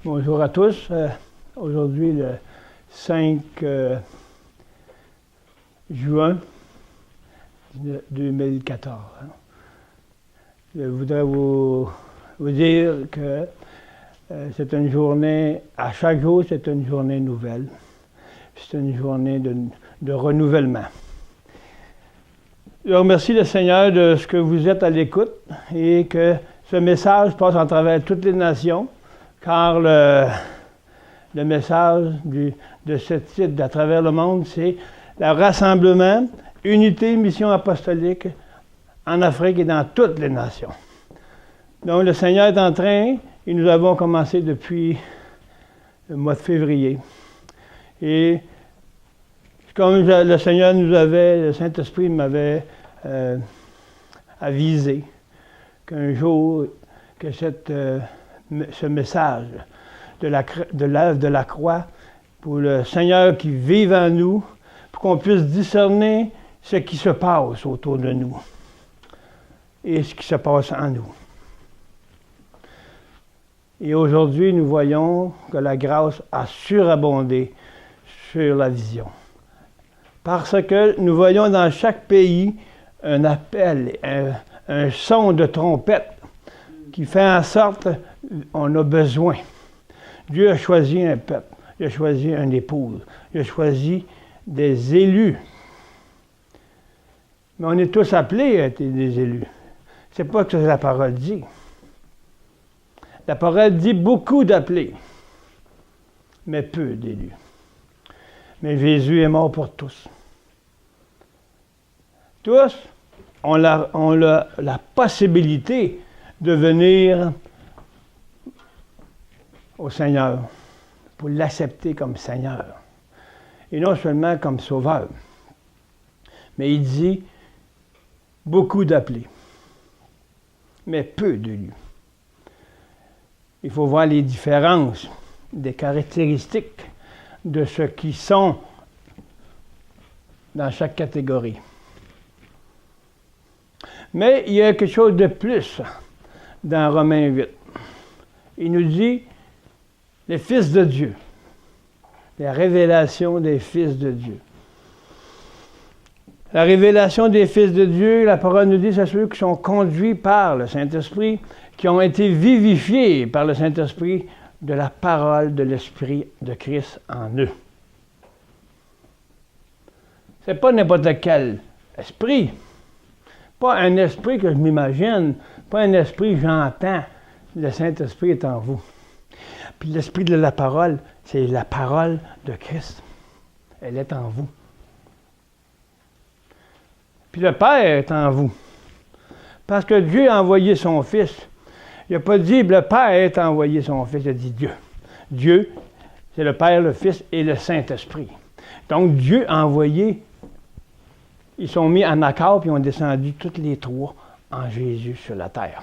Bonjour à tous. Aujourd'hui, le 5 juin 2014. Je voudrais vous dire que c'est une journée, à chaque jour, c'est une journée nouvelle. C'est une journée de renouvellement. Je remercie le Seigneur de ce que vous êtes à l'écoute et que ce message passe à travers toutes les nations, car le message de ce titre à travers le monde, c'est le rassemblement, unité, mission apostolique en Afrique et dans toutes les nations. Donc le Seigneur est en train, et nous avons commencé depuis le mois de février. Et comme le Seigneur le Saint-Esprit m'avait avisé qu'un jour, que ce message de l'œuvre de la croix, pour le Seigneur qui vive en nous, pour qu'on puisse discerner ce qui se passe autour de nous et ce qui se passe en nous. Et aujourd'hui, nous voyons que la grâce a surabondé sur la vision. Parce que nous voyons dans chaque pays un appel, un son de trompette qui fait en sorte qu'on a besoin. Dieu a choisi un peuple, il a choisi une épouse, il a choisi des élus. Mais on est tous appelés à être des élus. C'est pas ce que la parole dit. La parole dit beaucoup d'appelés, mais peu d'élus. Mais Jésus est mort pour tous. Tous ont la possibilité de venir au Seigneur, pour l'accepter comme Seigneur. Et non seulement comme Sauveur. Mais il dit beaucoup d'appelés, mais peu d'élus. Il faut voir les différences, des caractéristiques de ceux qui sont dans chaque catégorie. Mais il y a quelque chose de plus dans Romains 8. Il nous dit les fils de Dieu, la révélation des fils de Dieu. La révélation des fils de Dieu, la parole nous dit, c'est ceux qui sont conduits par le Saint-Esprit, qui ont été vivifiés par le Saint-Esprit de la parole de l'Esprit de Christ en eux. C'est pas n'importe quel esprit. Pas un esprit que je m'imagine, pas un esprit que j'entends. Le Saint-Esprit est en vous. Puis l'esprit de la parole, c'est la parole de Christ. Elle est en vous. Puis le Père est en vous. Parce que Dieu a envoyé son Fils. Il n'a pas dit le Père a envoyé son Fils, il a dit Dieu. Dieu, c'est le Père, le Fils et le Saint-Esprit. Donc Dieu a envoyé, ils sont mis en accord puis ils ont descendu toutes les trois en Jésus sur la terre.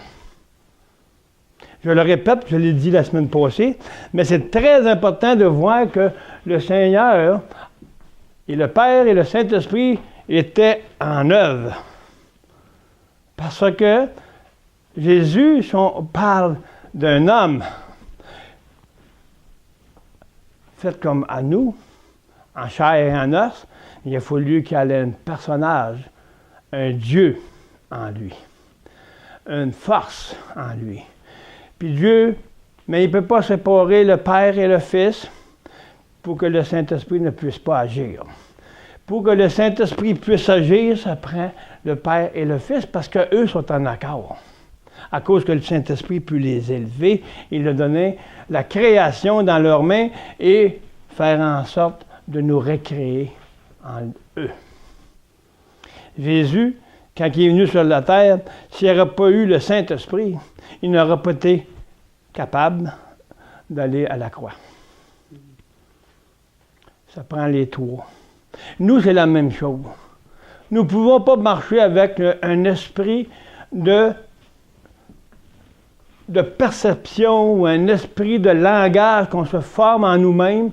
Je le répète, je l'ai dit la semaine passée, mais c'est très important de voir que le Seigneur et le Père et le Saint-Esprit étaient en œuvre. Parce que Jésus parle d'un homme fait comme à nous, en chair et en os. Il a fallu qu'il y ait un personnage, un Dieu en lui, une force en lui. Puis Dieu, mais il ne peut pas séparer le Père et le Fils pour que le Saint-Esprit ne puisse pas agir. Pour que le Saint-Esprit puisse agir, ça prend le Père et le Fils parce qu'eux sont en accord. À cause que le Saint-Esprit peut les élever, il a donné la création dans leurs mains et faire en sorte de nous recréer en eux. Jésus, quand il est venu sur la terre, s'il n'aurait pas eu le Saint-Esprit, il n'aurait pas été capable d'aller à la croix. Ça prend les trois. Nous, c'est la même chose. Nous ne pouvons pas marcher avec un esprit de perception ou un esprit de langage qu'on se forme en nous-mêmes,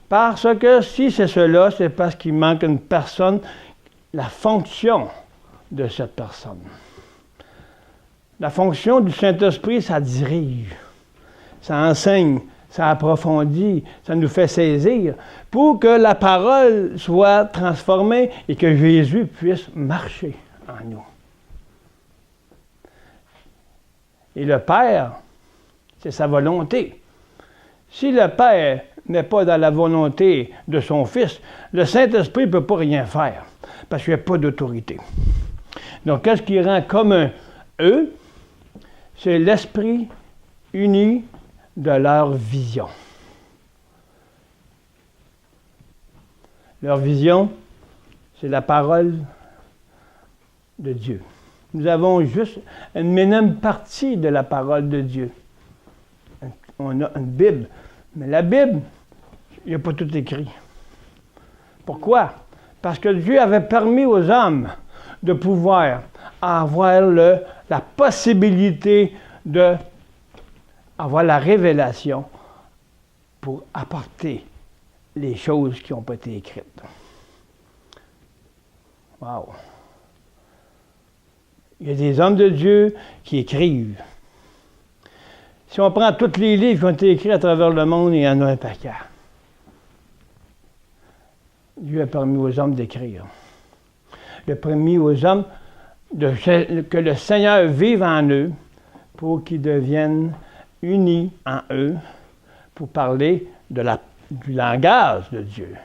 parce que si c'est cela, c'est parce qu'il manque une personne, la fonction de cette personne. La fonction du Saint-Esprit, ça dirige, ça enseigne, ça approfondit, ça nous fait saisir pour que la parole soit transformée et que Jésus puisse marcher en nous. Et le Père, c'est sa volonté. Si le Père n'est pas dans la volonté de son Fils, le Saint-Esprit ne peut pas rien faire, parce qu'il n'y a pas d'autorité. Donc, qu'est-ce qui rend commun eux? C'est l'Esprit uni de leur vision. Leur vision, c'est la parole de Dieu. Nous avons juste une minime partie de la parole de Dieu. On a une Bible, mais la Bible, il n'y a pas tout écrit. Pourquoi? Parce que Dieu avait permis aux hommes de pouvoir avoir la possibilité d'avoir la révélation pour apporter les choses qui n'ont pas été écrites. Wow! Il y a des hommes de Dieu qui écrivent. Si on prend tous les livres qui ont été écrits à travers le monde, il y en a un paquet. Dieu a permis aux hommes d'écrire. Il a permis aux hommes que le Seigneur vive en eux pour qu'ils deviennent unis en eux pour parler du langage de Dieu.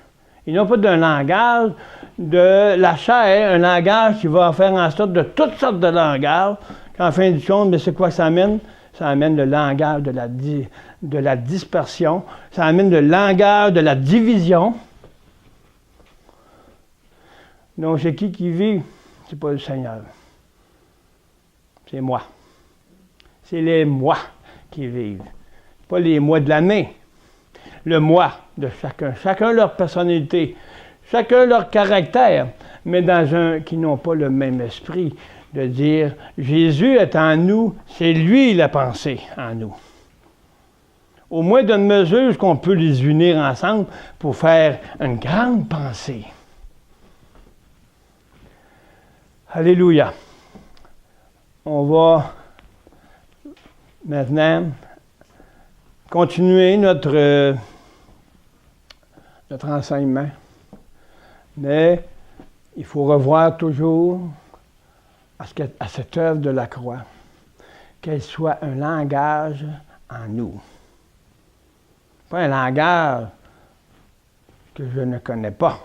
Ils n'ont pas d'un langage de la chair, un langage qui va faire en sorte de toutes sortes de langages, qu'en fin du compte, mais c'est quoi ça amène? Ça amène le langage de la dispersion, ça amène le langage de la division. Donc, c'est qui vit? C'est pas le Seigneur. C'est moi. C'est les moi qui vivent. Pas les moi de l'année. Le moi de chacun. Chacun leur personnalité. Chacun leur caractère. Mais qui n'ont pas le même esprit. De dire, Jésus est en nous, c'est lui la pensée en nous. Au moins d'une mesure qu'on peut les unir ensemble pour faire une grande pensée. Alléluia. On va maintenant continuer notre enseignement, mais il faut revoir toujours à cette œuvre de la croix, qu'elle soit un langage en nous. Pas un langage que je ne connais pas.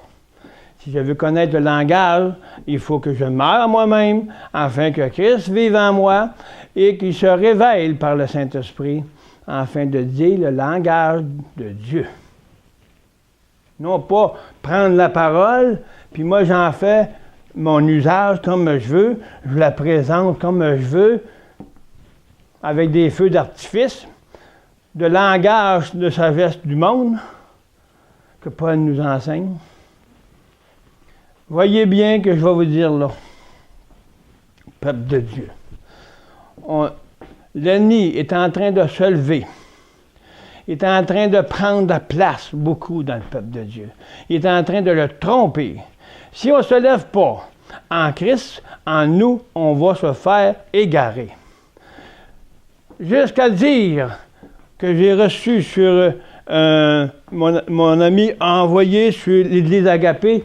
Si je veux connaître le langage, il faut que je meure moi-même, afin que Christ vive en moi et qu'il se révèle par le Saint-Esprit, afin de dire le langage de Dieu. Non pas prendre la parole, puis moi j'en fais mon usage comme je veux, je la présente comme je veux, avec des feux d'artifice, de langage de sagesse du monde, que Paul nous enseigne. Voyez bien que je vais vous dire là, peuple de Dieu. L'ennemi est en train de se lever. Il est en train de prendre la place beaucoup dans le peuple de Dieu. Il est en train de le tromper. Si on ne se lève pas en Christ, en nous, on va se faire égarer. Jusqu'à dire que j'ai reçu sur mon ami envoyé sur l'Église Agapé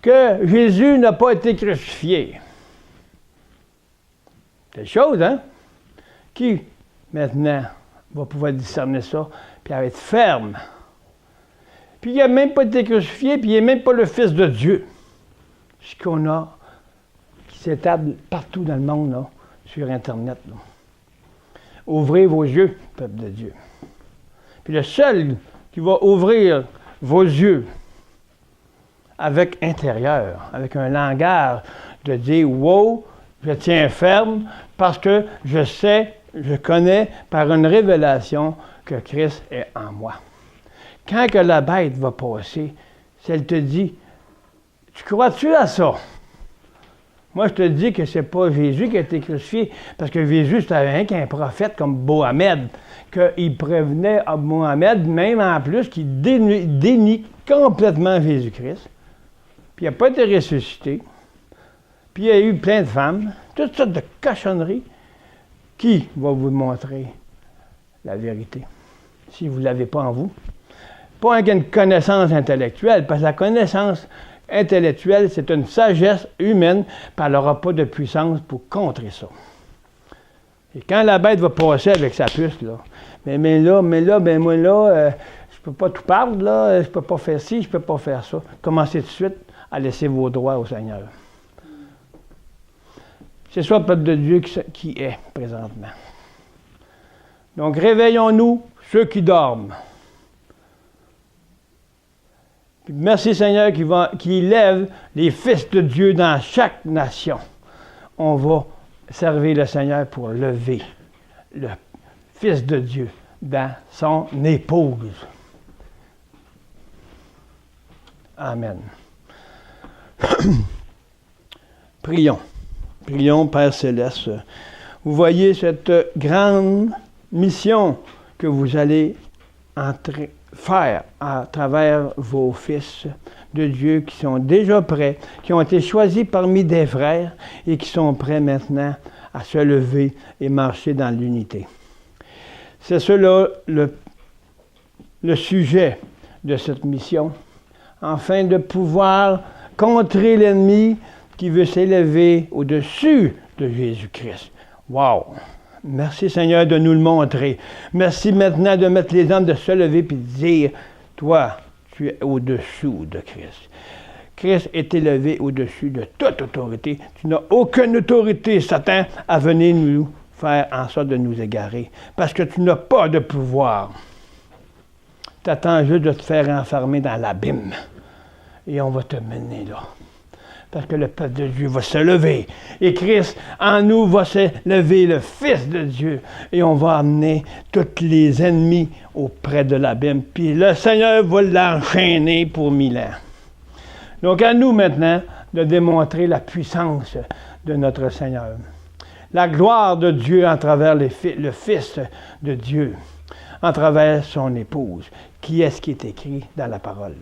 que Jésus n'a pas été crucifié. C'est une chose, hein? Qui, maintenant, va pouvoir discerner ça, puis être ferme? Puis il n'a même pas été crucifié, puis il n'est même pas le Fils de Dieu. Ce qu'on a, qui s'étable partout dans le monde, là, sur Internet. Là. Ouvrez vos yeux, peuple de Dieu. Puis le seul qui va ouvrir vos yeux avec intérieur, avec un langage de dire « Wow, je tiens ferme parce que je sais, je connais par une révélation que Christ est en moi. » Quand que la bête va passer, si elle te dit « Tu crois-tu à ça? » Moi, je te dis que c'est pas Jésus qui a été crucifié, parce que Jésus, c'était rien qu'un prophète comme Mohamed, qu'il prévenait à Mohamed, même en plus, qu'il dénie complètement Jésus-Christ. Puis il n'a pas été ressuscité. Puis il y a eu plein de femmes, toutes sortes de cochonneries. Qui va vous montrer la vérité? si vous ne l'avez pas en vous. Pas une connaissance intellectuelle, parce que la connaissance intellectuelle, c'est une sagesse humaine, puis elle n'aura pas de puissance pour contrer ça. Et quand la bête va passer avec sa puce, là, mais là, ben moi là, je peux pas tout perdre, là, je peux pas faire ci, je peux pas faire ça. Commencez tout de suite à laisser vos droits au Seigneur. C'est ça le peuple de Dieu qui est présentement. Donc réveillons-nous, ceux qui dorment. Puis merci Seigneur qui lève les fils de Dieu dans chaque nation. On va servir le Seigneur pour lever le Fils de Dieu dans son épouse. Amen. Prions. Prions, Père Céleste. Vous voyez cette grande mission que vous allez faire à travers vos fils de Dieu qui sont déjà prêts, qui ont été choisis parmi des frères et qui sont prêts maintenant à se lever et marcher dans l'unité. C'est cela le sujet de cette mission, afin de pouvoir contrer l'ennemi qui veut s'élever au-dessus de Jésus-Christ. Wow! Merci Seigneur de nous le montrer. Merci maintenant de mettre les hommes de se lever et de dire, toi, tu es au-dessous de Christ. Christ est élevé au-dessus de toute autorité. Tu n'as aucune autorité, Satan, à venir nous faire en sorte de nous égarer. Parce que tu n'as pas de pouvoir. Tu attends juste de te faire enfermer dans l'abîme. Et on va te mener là. Parce que le peuple de Dieu va se lever. Et Christ, en nous, va se lever, le Fils de Dieu. Et on va amener tous les ennemis auprès de l'abîme. Puis le Seigneur va l'enchaîner pour 1000 ans. Donc à nous maintenant de démontrer la puissance de notre Seigneur. La gloire de Dieu en travers le Fils de Dieu, en travers son épouse. Qui est-ce qui est écrit dans la parole?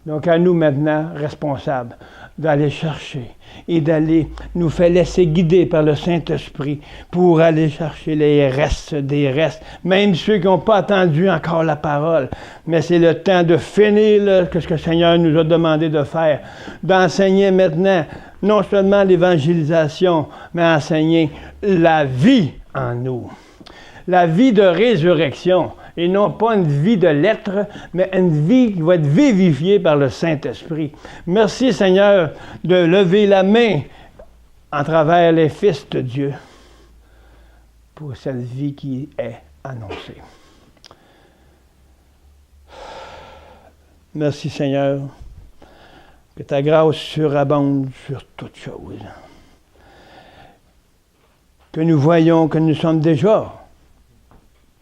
Donc à nous maintenant, responsables, d'aller chercher et d'aller nous faire laisser guider par le Saint-Esprit pour aller chercher les restes des restes, même ceux qui n'ont pas entendu encore la parole. Mais c'est le temps de finir ce que le Seigneur nous a demandé de faire, d'enseigner maintenant non seulement l'évangélisation, mais enseigner la vie en nous. La vie de résurrection. Et non pas une vie de lettres, mais une vie qui va être vivifiée par le Saint-Esprit. Merci Seigneur de lever la main en travers les fils de Dieu pour cette vie qui est annoncée. Merci Seigneur, que ta grâce surabonde sur toutes choses. Que nous voyons que nous sommes déjà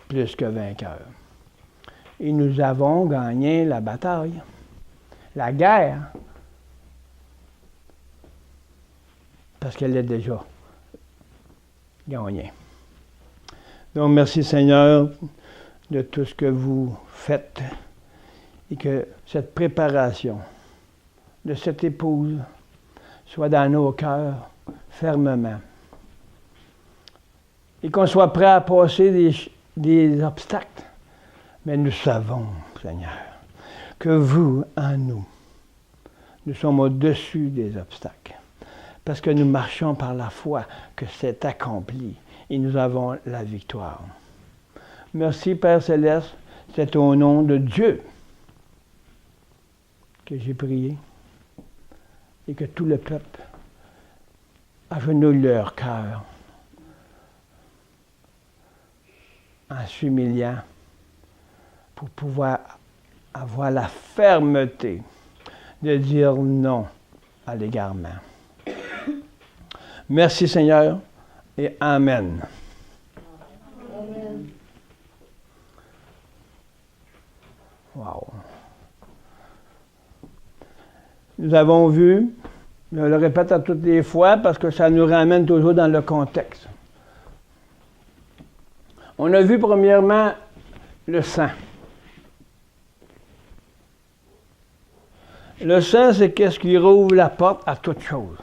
plus que vainqueurs. Et nous avons gagné la bataille, la guerre, parce qu'elle est déjà gagnée. Donc, merci Seigneur de tout ce que vous faites et que cette préparation de cette épouse soit dans nos cœurs fermement. Et qu'on soit prêt à passer des obstacles. Mais nous savons, Seigneur, que vous, en nous, nous sommes au-dessus des obstacles. Parce que nous marchons par la foi que c'est accompli et nous avons la victoire. Merci, Père Céleste, c'est au nom de Dieu que j'ai prié et que tout le peuple agenouille leur cœur en s'humiliant pour pouvoir avoir la fermeté de dire non à l'égarement. Merci Seigneur et Amen. Amen. Wow. Nous avons vu, je le répète à toutes les fois parce que ça nous ramène toujours dans le contexte. On a vu premièrement le sang. Le sang, c'est qu'est-ce qui rouvre la porte à toute chose.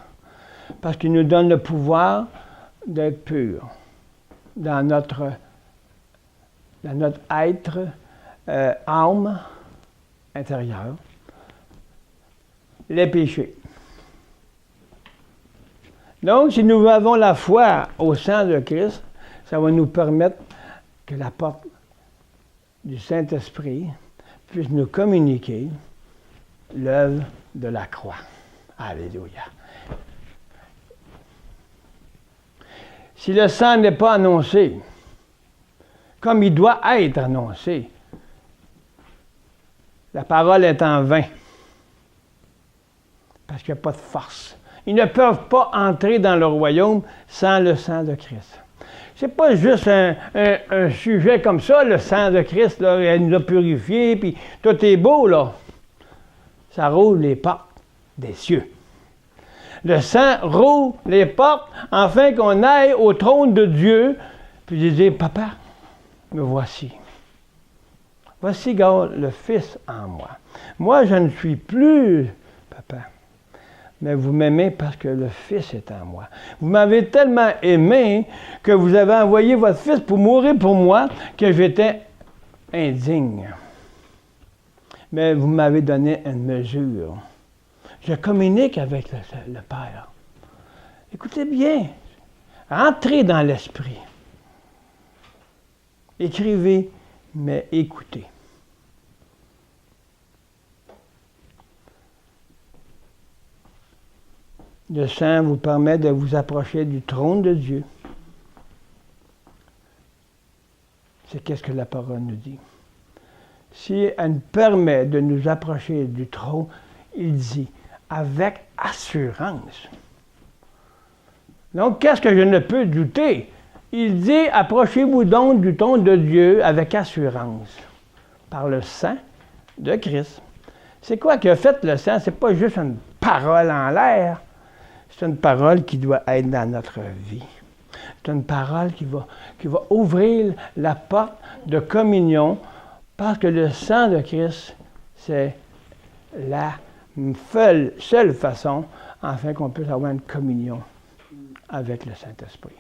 Parce qu'il nous donne le pouvoir d'être purs dans notre dans notre être, âme intérieure, les péchés. Donc, si nous avons la foi au sang de Christ, ça va nous permettre que la porte du Saint-Esprit puisse nous communiquer l'œuvre de la croix. Alléluia. Si le sang n'est pas annoncé, comme il doit être annoncé, la parole est en vain, parce qu'il n'y a pas de force. Ils ne peuvent pas entrer dans le royaume sans le sang de Christ. Ce n'est pas juste un sujet comme ça, le sang de Christ, là, elle nous a purifiés, puis tout est beau, là. Ça roule les portes des cieux. Le sang roule les portes afin qu'on aille au trône de Dieu, puis dire, papa, me voici. Voici, gars, le Fils en moi. Moi, je ne suis plus, papa, mais vous m'aimez parce que le Fils est en moi. Vous m'avez tellement aimé que vous avez envoyé votre Fils pour mourir pour moi que j'étais indigne. Mais vous m'avez donné une mesure. Je communique avec le Père. Écoutez bien. Entrez dans l'esprit. Écrivez, mais écoutez. Le sang vous permet de vous approcher du trône de Dieu. C'est qu'est-ce que la parole nous dit. Si elle nous permet de nous approcher du trône, il dit, avec assurance. Donc, qu'est-ce que je ne peux douter? Il dit, approchez-vous donc du trône de Dieu avec assurance, par le sang de Christ. C'est quoi qui a fait le sang? Ce n'est pas juste une parole en l'air. C'est une parole qui doit être dans notre vie. C'est une parole qui va ouvrir la porte de communion parce que le sang de Christ, c'est la seule façon afin qu'on puisse avoir une communion avec le Saint-Esprit.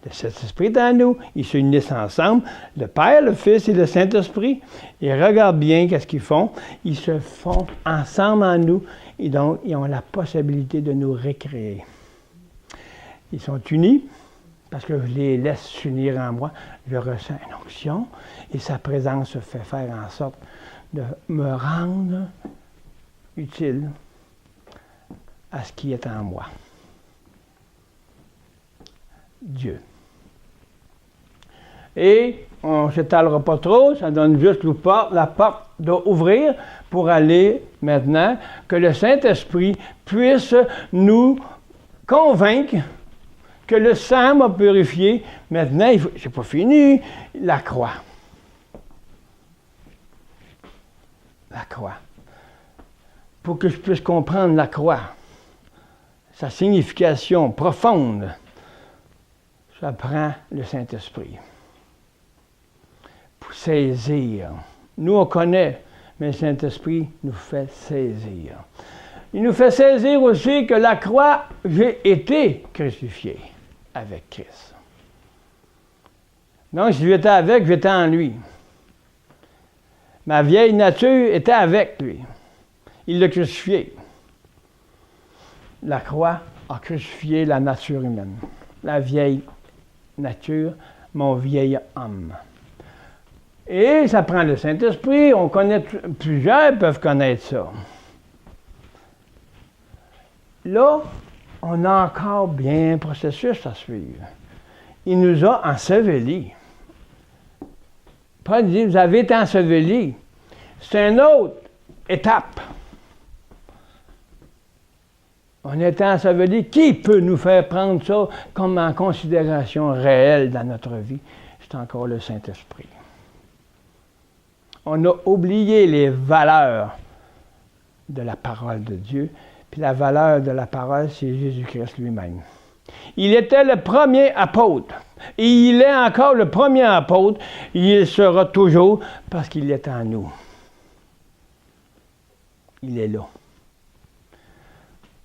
Le Saint-Esprit est en nous, ils se unissent ensemble, le Père, le Fils et le Saint-Esprit. Et regarde bien qu'est-ce qu'ils font. Ils se font ensemble en nous et donc ils ont la possibilité de nous récréer. Ils sont unis parce que je les laisse s'unir en moi. Je ressens une onction et sa présence se fait faire en sorte de me rendre utile à ce qui est en moi. Dieu. Et on ne s'étalera pas trop, ça donne juste la porte d'ouvrir pour aller maintenant que le Saint-Esprit puisse nous convaincre que le sang m'a purifié. Maintenant, c'est pas fini, la croix. La croix. Pour que je puisse comprendre la croix, sa signification profonde, ça prend le Saint-Esprit. Pour saisir. Nous, on connaît, mais le Saint-Esprit nous fait saisir. Il nous fait saisir aussi que la croix, j'ai été crucifié avec Christ. Donc, si j'étais avec, j'étais en lui. Ma vieille nature était avec lui. Il l'a crucifié. La croix a crucifié la nature humaine. La vieille nature, mon vieil homme. Et ça prend le Saint-Esprit, on connaît, plusieurs peuvent connaître ça. Là, on a encore bien un processus à suivre. Il nous a ensevelis. Paul dit, vous avez été ensevelis. C'est une autre étape. On est enseveli. Qui peut nous faire prendre ça comme en considération réelle dans notre vie? C'est encore le Saint-Esprit. On a oublié les valeurs de la parole de Dieu, puis la valeur de la parole, c'est Jésus-Christ lui-même. Il était le premier apôtre, et il est encore le premier apôtre, et il sera toujours parce qu'il est en nous. Il est là.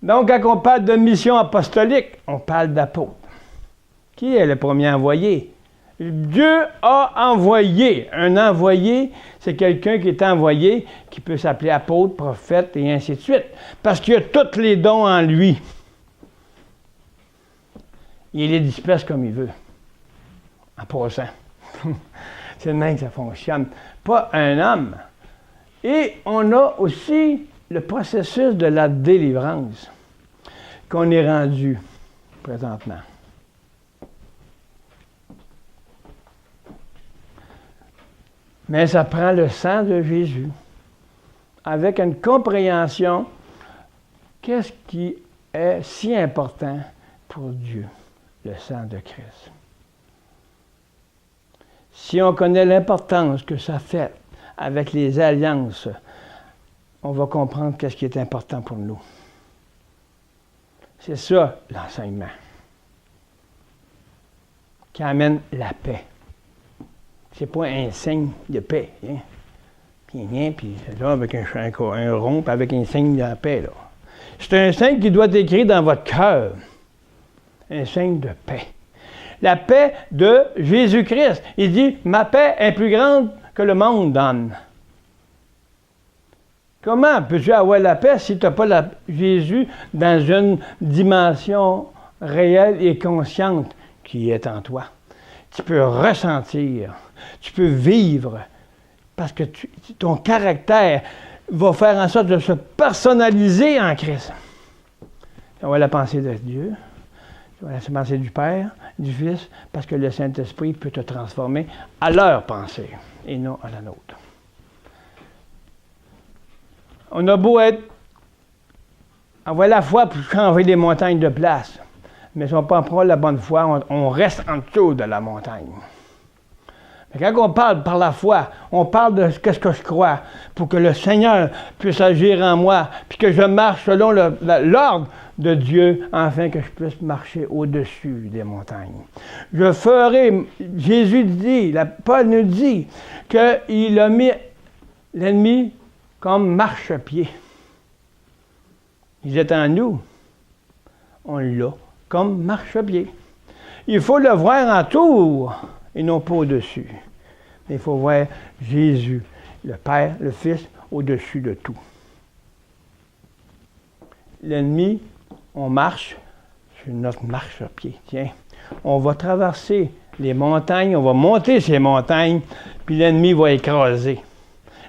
Donc, quand on parle de mission apostolique, on parle d'apôtre. Qui est le premier envoyé? Dieu a envoyé. Un envoyé, c'est quelqu'un qui est envoyé, qui peut s'appeler apôtre, prophète, et ainsi de suite. Parce qu'il a tous les dons en lui. Il les disperse comme il veut. En passant. C'est le même que ça fonctionne. Pas un homme. Et on a aussi le processus de la délivrance qu'on est rendu présentement. Mais ça prend le sang de Jésus avec une compréhension. Qu'est-ce qui est si important pour Dieu? Le sang de Christ. Si on connaît l'importance que ça fait avec les alliances, on va comprendre qu'est-ce qui est important pour nous. C'est ça, l'enseignement, qui amène la paix. C'est pas un signe de paix. Hein? Puis il vient, puis c'est là avec un rond, puis avec un signe de la paix. Là. C'est un signe qui doit être écrit dans votre cœur. Un signe de paix. La paix de Jésus-Christ. Il dit, ma paix est plus grande que le monde donne. Comment peux-tu avoir la paix si tu n'as pas Jésus dans une dimension réelle et consciente qui est en toi? Tu peux ressentir, tu peux vivre, parce que ton caractère va faire en sorte de se personnaliser en Christ. Tu vas la pensée de Dieu, tu vas la pensée du Père, du Fils, parce que le Saint-Esprit peut te transformer à leur pensée et non à la nôtre. On a beau avoir la foi pour changer les montagnes de place, mais si on ne prend pas la bonne foi, on reste en dessous de la montagne. Mais quand on parle par la foi, on parle de ce que je crois, pour que le Seigneur puisse agir en moi, puis que je marche selon l'ordre de Dieu, afin que je puisse marcher au-dessus des montagnes. Je ferai, Jésus dit, Paul nous dit, qu'il a mis l'ennemi comme marchepied. Il est en nous. On l'a comme marchepied. Il faut le voir en tour et non pas au-dessus. Mais il faut voir Jésus, le Père, le Fils, au-dessus de tout. L'ennemi, on marche sur notre marchepied. Tiens, on va traverser les montagnes, on va monter ces montagnes, puis l'ennemi va écraser.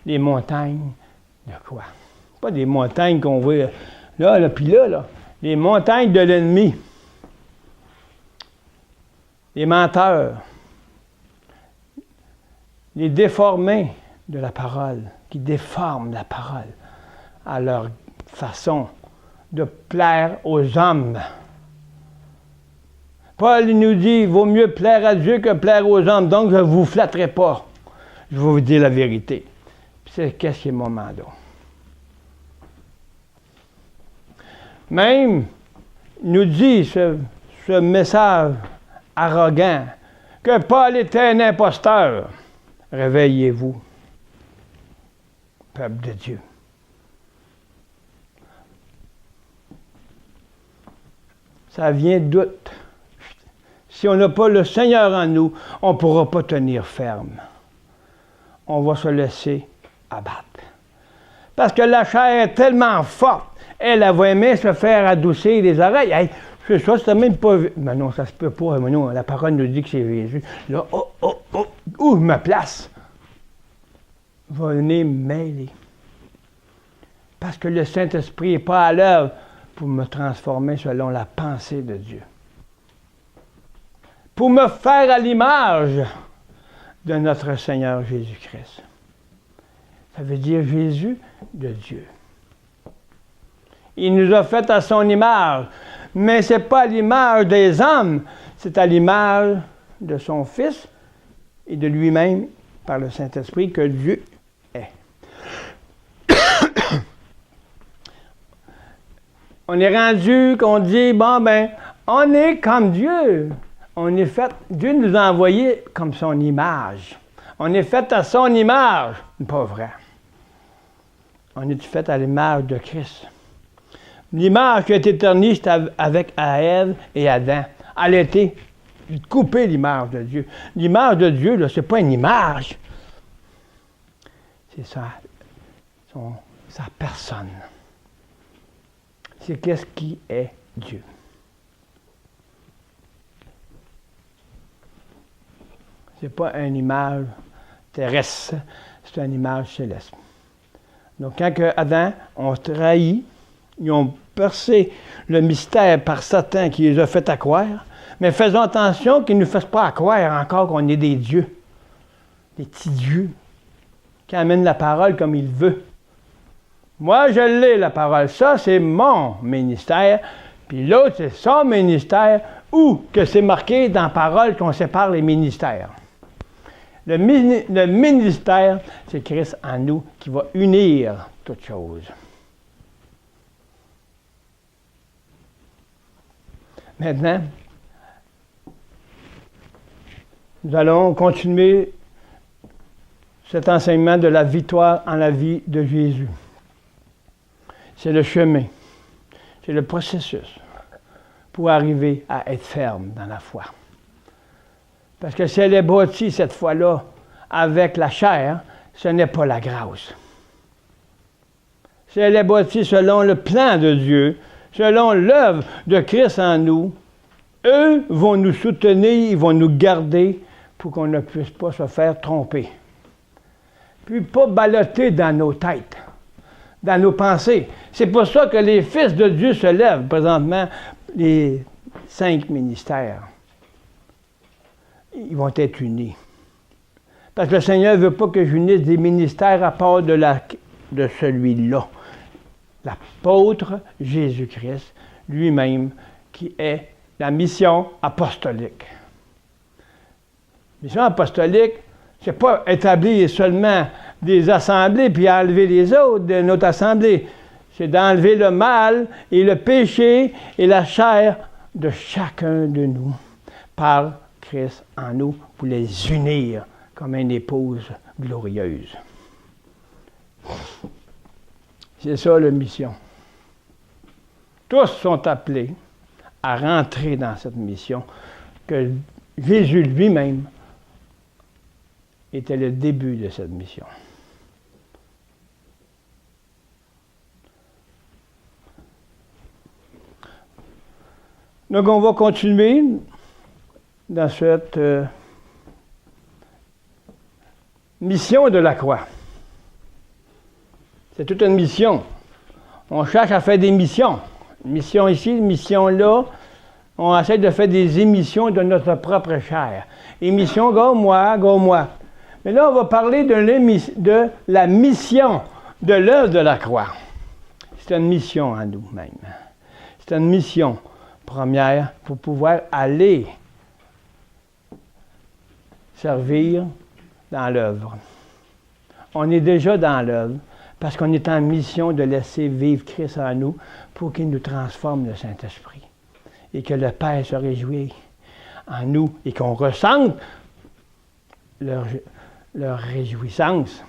Les montagnes de quoi? Pas des montagnes qu'on voit là, puis là. Les montagnes de l'ennemi. Les menteurs. Les déformés de la parole, qui déforment la parole à leur façon de plaire aux hommes. Paul nous dit, il vaut mieux plaire à Dieu que plaire aux hommes, donc je ne vous flatterai pas. Je vais vous dire la vérité. C'est qu'est-ce qui est mon mandat. Même, nous dit ce message arrogant, que Paul était un imposteur. Réveillez-vous, peuple de Dieu. Ça vient de doute. Si on n'a pas le Seigneur en nous, on ne pourra pas tenir ferme. On va se laisser abattre. Parce que la chair est tellement forte, elle va aimer se faire adoucir les oreilles. Hey, c'est ça, c'est même pas... Mais non, ça se peut pas. Mais non, la parole nous dit que c'est Jésus. Là, où je me place? Venez mêler. Parce que le Saint-Esprit n'est pas à l'œuvre pour me transformer selon la pensée de Dieu. Pour me faire à l'image de notre Seigneur Jésus-Christ. Ça veut dire Jésus de Dieu. Il nous a fait à son image, mais ce n'est pas à l'image des hommes, c'est à l'image de son Fils et de lui-même par le Saint-Esprit que Dieu est. On est rendu qu'on dit, bon ben, on est comme Dieu. On est fait, Dieu nous a envoyé comme son image. On est fait à son image. Pas vrai. On est fait à l'image de Christ. L'image qui a été éternie, c'était avec Ève et Adam. Elle était couper l'image de Dieu. L'image de Dieu, ce n'est pas une image. C'est sa personne. C'est qu'est-ce qui est Dieu. Ce n'est pas une image terrestre, c'est une image céleste. Donc, quand Adam ont trahi, ils ont percé le mystère par Satan qui les a fait accroire, mais faisons attention qu'ils ne nous fassent pas accroire encore qu'on est des dieux, des petits dieux, qui amènent la parole comme ils veulent. Moi, je l'ai, la parole. Ça, c'est mon ministère. Puis l'autre, c'est son ministère, ou que c'est marqué dans la parole qu'on sépare les ministères. Le ministère, c'est Christ en nous qui va unir toutes choses. Maintenant, nous allons continuer cet enseignement de la victoire en la vie de Jésus. C'est le chemin, c'est le processus pour arriver à être ferme dans la foi. Parce que si elle est bâtie cette fois-là avec la chair, ce n'est pas la grâce. Si elle est bâtie selon le plan de Dieu, selon l'œuvre de Christ en nous, eux vont nous soutenir, ils vont nous garder pour qu'on ne puisse pas se faire tromper. Puis pas balloter dans nos têtes, dans nos pensées. C'est pour ça que les fils de Dieu se lèvent présentement, les 5 ministères. Ils vont être unis. Parce que le Seigneur ne veut pas que j'unisse des ministères à part de celui-là. L'apôtre Jésus-Christ lui-même, qui est la mission apostolique. La mission apostolique, ce n'est pas établir seulement des assemblées puis enlever les autres de notre assemblée. C'est d'enlever le mal et le péché et la chair de chacun de nous par Christ en nous pour les unir comme une épouse glorieuse. C'est ça la mission. Tous sont appelés à rentrer dans cette mission que Jésus lui-même était le début de cette mission. Donc on va continuer dans cette mission de la croix. C'est toute une mission. On cherche à faire des missions. Une mission ici, une mission là. On essaie de faire des émissions de notre propre chair. Émission, go-moi. Mais là, on va parler de la mission de l'œuvre de la croix. C'est une mission en nous-mêmes. C'est une mission première pour pouvoir aller servir dans l'œuvre. On est déjà dans l'œuvre parce qu'on est en mission de laisser vivre Christ en nous pour qu'il nous transforme le Saint-Esprit et que le Père se réjouisse en nous et qu'on ressente leur réjouissance.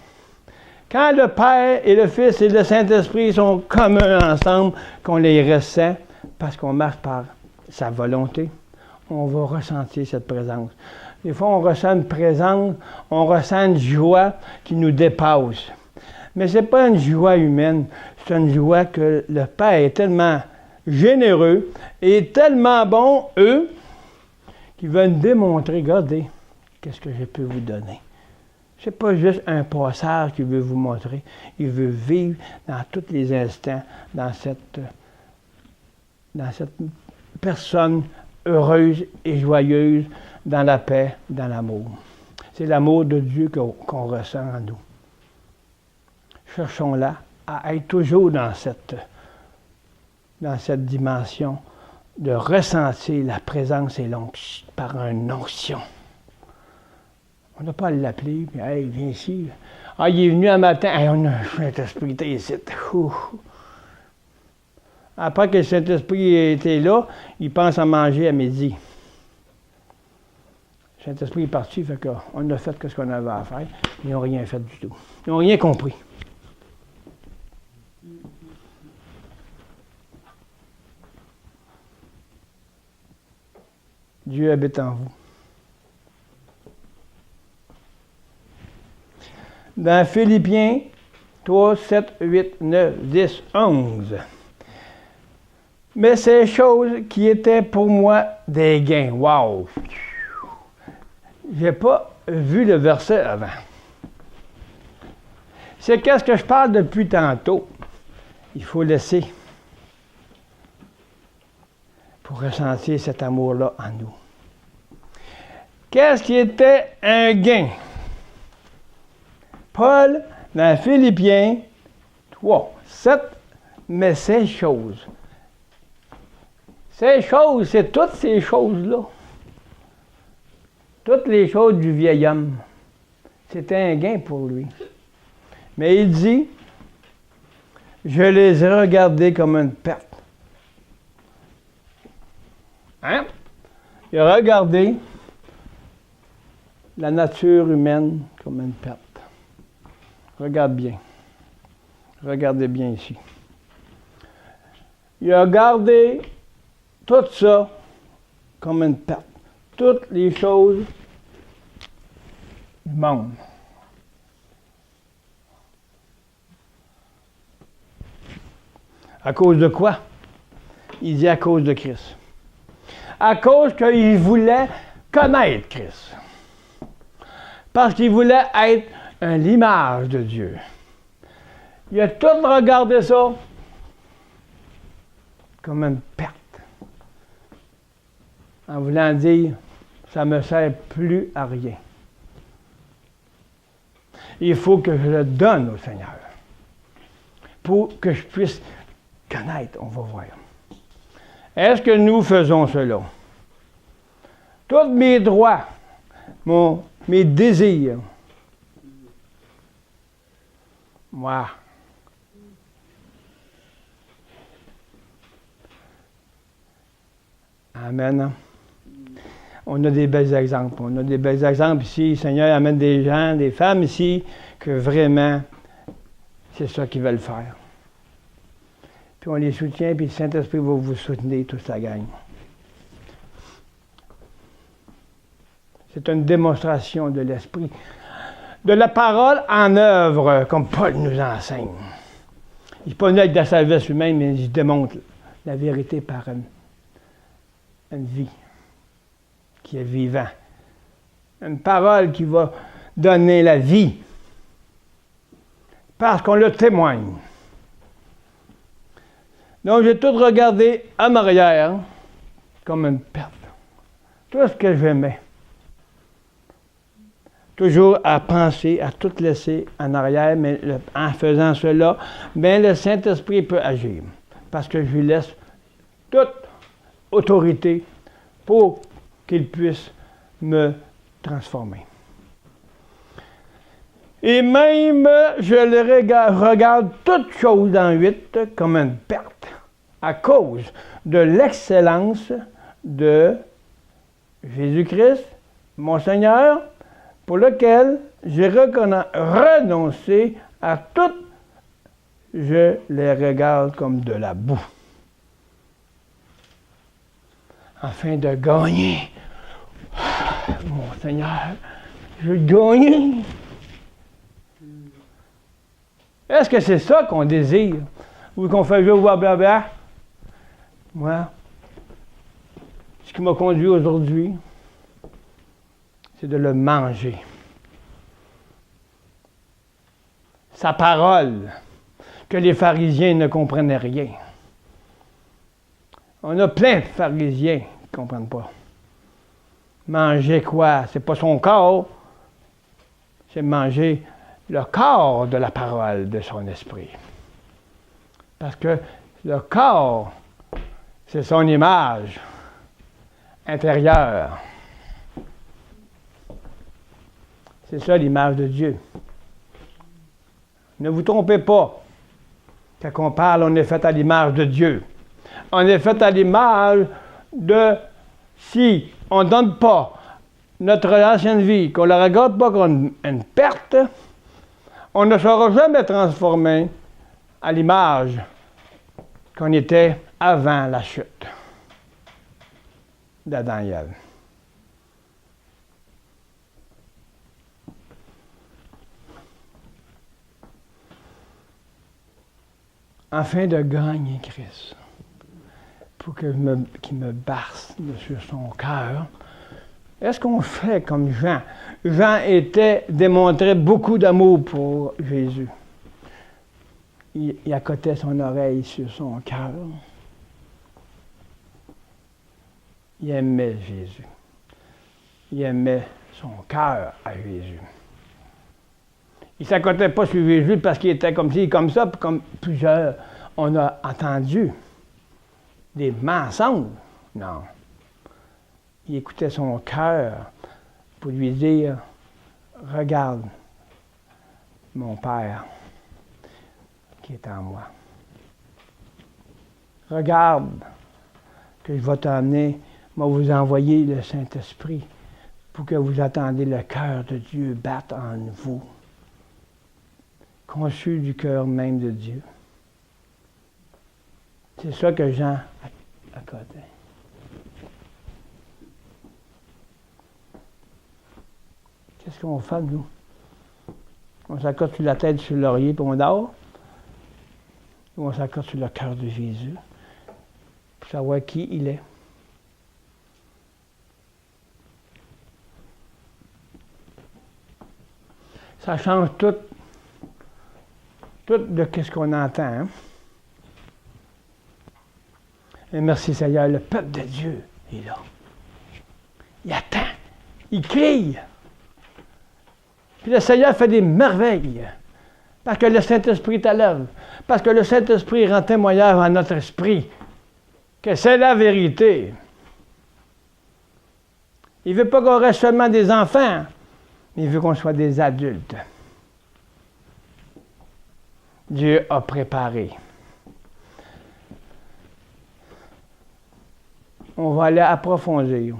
Quand le Père et le Fils et le Saint-Esprit sont communs ensemble, qu'on les ressent parce qu'on marche par sa volonté, on va ressentir cette présence. Des fois, on ressent une présence, on ressent une joie qui nous dépasse. Mais ce n'est pas une joie humaine, c'est une joie que le Père est tellement généreux et tellement bon, eux, qu'ils veulent démontrer, regardez, qu'est-ce que je peux vous donner. Ce n'est pas juste un passage qu'il veut vous montrer, il veut vivre dans tous les instants, dans cette personne heureuse et joyeuse, dans la paix, dans l'amour. C'est l'amour de Dieu qu'on ressent en nous. Cherchons-la à être toujours dans cette dimension de ressentir la présence et l'onction par une onction. On n'a pas à l'appeler, puis hey, viens ici. Ah, il est venu un matin, hey, on a un Saint-Esprit ici. Après que le Saint-Esprit était là, il pense à manger à midi. Le Saint-Esprit est parti, fait qu'on a fait ce qu'on avait à faire. Ils n'ont rien fait du tout. Ils n'ont rien compris. Dieu habite en vous. Dans Philippiens 3, 7, 8, 9, 10, 11. Mais ces choses qui étaient pour moi des gains. Wow! Je n'ai pas vu le verset avant. C'est qu'est-ce que je parle depuis tantôt. Il faut laisser pour ressentir cet amour-là en nous. Qu'est-ce qui était un gain? Paul, dans Philippiens 3, 7, mais ces choses. Ces choses, c'est toutes ces choses-là. Toutes les choses du vieil homme. C'était un gain pour lui. Mais il dit, je les ai regardées comme une perte. Hein? Il a regardé la nature humaine comme une perte. Regarde bien. Regardez bien ici. Il a regardé tout ça comme une perte. Toutes les choses du monde. À cause de quoi? Il dit à cause de Christ. À cause qu'il voulait connaître Christ. Parce qu'il voulait être l'image de Dieu. Il a tout regardé ça comme une perte. En voulant dire, ça ne me sert plus à rien. Il faut que je le donne au Seigneur. Pour que je puisse connaître, on va voir. Est-ce que nous faisons cela? Tous mes droits, mes désirs, moi, amen. On a des bels exemples. On a des bels exemples ici. Le Seigneur amène des gens, des femmes ici, que vraiment, c'est ça qu'ils veulent faire. Puis on les soutient, puis le Saint-Esprit va vous soutenir, toute la gang. C'est une démonstration de l'Esprit. De la parole en œuvre, comme Paul nous enseigne. Il n'est pas venu avec de la sagesse humaine, mais il démontre la vérité par une vie qui est vivante. Une parole qui va donner la vie. Parce qu'on le témoigne. Donc, j'ai tout regardé en arrière comme une perte. Tout ce que j'aimais. Toujours à penser, à tout laisser en arrière, mais en faisant cela, bien, le Saint-Esprit peut agir. Parce que je lui laisse toute autorité pour qu'il puisse me transformer. Et même, je le regarde toutes choses dans 8 comme une perte, à cause de l'excellence de Jésus-Christ, mon Seigneur, pour lequel j'ai renoncé à tout, je les regarde comme de la boue. Afin de gagner. Mon Seigneur, je veux gagner. Est-ce que c'est ça qu'on désire? Ou qu'on fait jouer au blablabla? Moi, ce qui m'a conduit aujourd'hui, c'est de le manger. Sa parole, que les pharisiens ne comprenaient rien. On a plein de pharisiens qui ne comprennent pas. Manger quoi? C'est pas son corps, c'est manger le corps de la parole de son esprit. Parce que le corps, c'est son image intérieure. C'est ça l'image de Dieu. Ne vous trompez pas. Quand on parle, on est fait à l'image de Dieu. On est fait à l'image de si on ne donne pas notre ancienne vie, qu'on ne la regarde pas comme une perte, on ne sera jamais transformé à l'image qu'on était avant la chute d'Adam et Ève. afin de gagner Christ, pour qu'il me berce sur son cœur. Est-ce qu'on fait comme Jean? Jean démontrait beaucoup d'amour pour Jésus. Il accotait son oreille sur son cœur. Il aimait Jésus. Il aimait son cœur à Jésus. Il ne s'accotait pas sur Jésus parce qu'il était comme ci, comme ça, comme plusieurs on a entendu. Des mensonges. Non. Il écoutait son cœur pour lui dire, regarde mon Père qui est en moi. Regarde que je vais t'emmener, moi vous envoyer le Saint-Esprit pour que vous attendiez le cœur de Dieu battre en vous, conçu du cœur même de Dieu. C'est ça que Jean accordait. Qu'est-ce qu'on fait, nous? On s'accorde sur la tête, sur l'oreiller, puis on dort? Ou on s'accorde sur le cœur de Jésus, pour savoir qui il est? Ça change tout de ce qu'on entend. Hein? Et merci Seigneur, le peuple de Dieu est là. Il attend, il crie. Puis le Seigneur fait des merveilles. Parce que le Saint-Esprit est à l'œuvre. Parce que le Saint-Esprit rend témoignage à notre esprit que c'est la vérité. Il ne veut pas qu'on reste seulement des enfants, mais il veut qu'on soit des adultes. Dieu a préparé. On va aller approfondir.